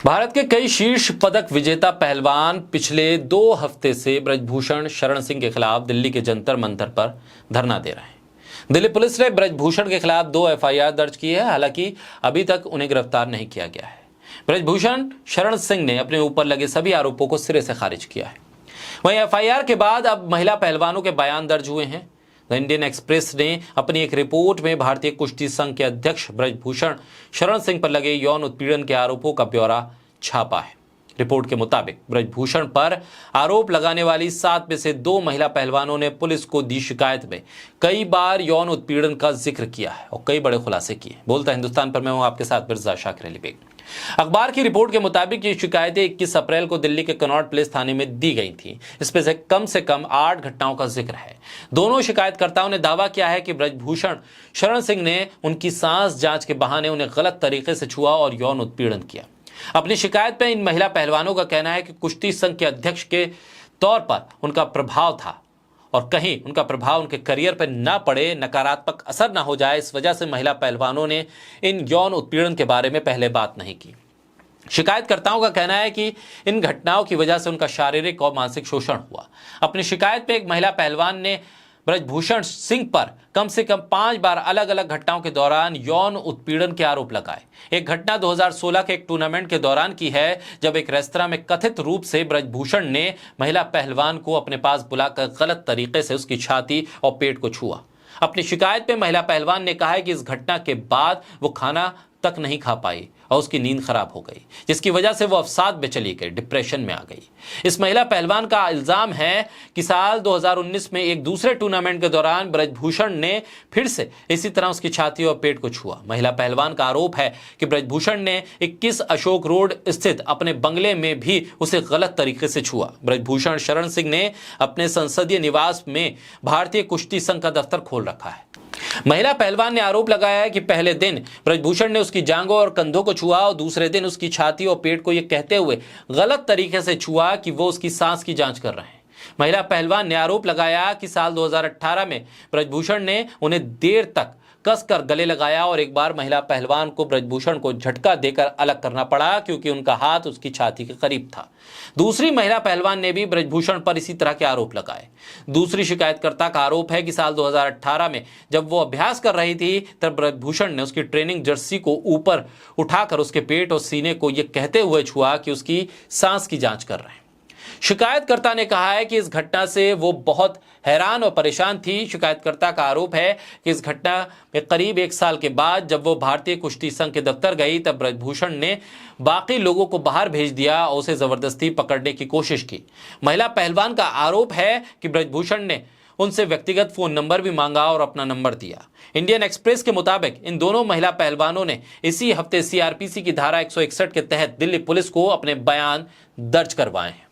भारत के कई शीर्ष पदक विजेता पहलवान पिछले 2 हफ्ते से ब्रजभूषण शरण सिंह के खिलाफ दिल्ली के जंतर मंतर पर धरना दे रहे हैं। दिल्ली पुलिस ने ब्रजभूषण के खिलाफ 2 एफआईआर दर्ज की है, हालांकि अभी तक उन्हें गिरफ्तार नहीं किया गया है। ब्रजभूषण शरण सिंह ने अपने ऊपर लगे सभी आरोपों को सिरे से खारिज किया है। वहीं एफआईआर के बाद अब महिला पहलवानों के बयान दर्ज हुए हैं। द इंडियन एक्सप्रेस ने अपनी एक रिपोर्ट में भारतीय कुश्ती संघ के अध्यक्ष ब्रजभूषण शरण सिंह पर लगे यौन उत्पीड़न के आरोपों का ब्यौरा छापा है। रिपोर्ट के मुताबिक ब्रजभूषण पर आरोप लगाने वाली 7 में से 2 महिला पहलवानों ने पुलिस को दी शिकायत में कई बार यौन उत्पीड़न का जिक्र किया है और कई बड़े खुलासे किए। बोलता हिंदुस्तान पर मैं हूं आपके साथ मिर्जा शाकिर अली बेग। अखबार की रिपोर्ट के मुताबिक ये शिकायतें 21 अप्रैल को दिल्ली के कनॉट प्लेस थाने में दी गई थी। इसमें से कम 8 घटनाओं का जिक्र है। दोनों शिकायतकर्ताओं ने दावा किया है कि ब्रजभूषण शरण सिंह ने उनकी सांस जांच के बहाने उन्हें गलत तरीके से छुआ और यौन उत्पीड़न किया। अपनी शिकायत में इन महिला पहलवानों का कहना है कि कुश्ती संघ के अध्यक्ष के तौर पर उनका प्रभाव था और कहीं उनका प्रभाव उनके करियर पर ना पड़े, नकारात्मक असर ना हो जाए, इस वजह से महिला पहलवानों ने इन यौन उत्पीड़न के बारे में पहले बात नहीं की। शिकायतकर्ताओं का कहना है कि इन घटनाओं की वजह से उनका शारीरिक और मानसिक शोषण हुआ। अपनी शिकायत में एक महिला पहलवान ने ब्रजभूषण सिंह पर कम से कम 5 बार अलग अलग घटनाओं के दौरान यौन उत्पीड़न के आरोप लगाए। एक घटना 2016 के एक टूर्नामेंट के दौरान की है, जब एक रेस्तरां में कथित रूप से ब्रजभूषण ने महिला पहलवान को अपने पास बुलाकर गलत तरीके से उसकी छाती और पेट को छुआ। अपनी शिकायत में महिला पहलवान ने कहा है कि इस घटना के बाद वो खाना तक नहीं खा पाई और उसकी नींद खराब हो गई, जिसकी वजह से वो अवसाद में चली गई, डिप्रेशन में आ गई। इस महिला पहलवान का इल्जाम है कि साल 2019 में एक दूसरे टूर्नामेंट के दौरान ब्रजभूषण ने फिर से इसी तरह उसकी छाती और पेट को छुआ। महिला पहलवान का आरोप है कि ब्रजभूषण ने 21 अशोक रोड स्थित अपने बंगले में भी उसे गलत तरीके से छुआ। ब्रजभूषण शरण सिंह ने अपने संसदीय निवास में भारतीय कुश्ती संघ का दफ्तर खोल रखा है। महिला पहलवान ने आरोप लगाया है कि पहले दिन ब्रजभूषण ने उसकी जांघों और कंधों को छुआ और दूसरे दिन उसकी छाती और पेट को यह कहते हुए गलत तरीके से छुआ कि वो उसकी सांस की जांच कर रहे हैं। महिला पहलवान ने आरोप लगाया कि साल 2018 में ब्रजभूषण ने उन्हें देर तक कसकर गले लगाया और एक बार महिला पहलवान को ब्रजभूषण को झटका देकर अलग करना पड़ा क्योंकि उनका हाथ उसकी छाती के करीब था। दूसरी महिला पहलवान ने भी ब्रजभूषण पर इसी तरह के आरोप लगाए। दूसरी शिकायतकर्ता का आरोप है कि साल 2018 में जब वो अभ्यास कर रही थी, तब ब्रजभूषण ने उसकी ट्रेनिंग जर्सी को ऊपर उठाकर उसके पेट और सीने को यह कहते हुए छुआ कि उसकी सांस की जांच कर रहे हैं। शिकायतकर्ता ने कहा है कि इस घटना से वो बहुत हैरान और परेशान थी। शिकायतकर्ता का आरोप है कि इस घटना में करीब 1 साल के बाद जब वो भारतीय कुश्ती संघ के दफ्तर गई, तब ब्रजभूषण ने बाकी लोगों को बाहर भेज दिया और उसे जबरदस्ती पकड़ने की कोशिश की। महिला पहलवान का आरोप है कि ब्रजभूषण ने उनसे व्यक्तिगत फोन नंबर भी मांगा और अपना नंबर दिया। इंडियन एक्सप्रेस के मुताबिक इन दोनों महिला पहलवानों ने इसी हफ्ते सीआरपीसी की धारा 161 के तहत दिल्ली पुलिस को अपने बयान दर्ज करवाए हैं।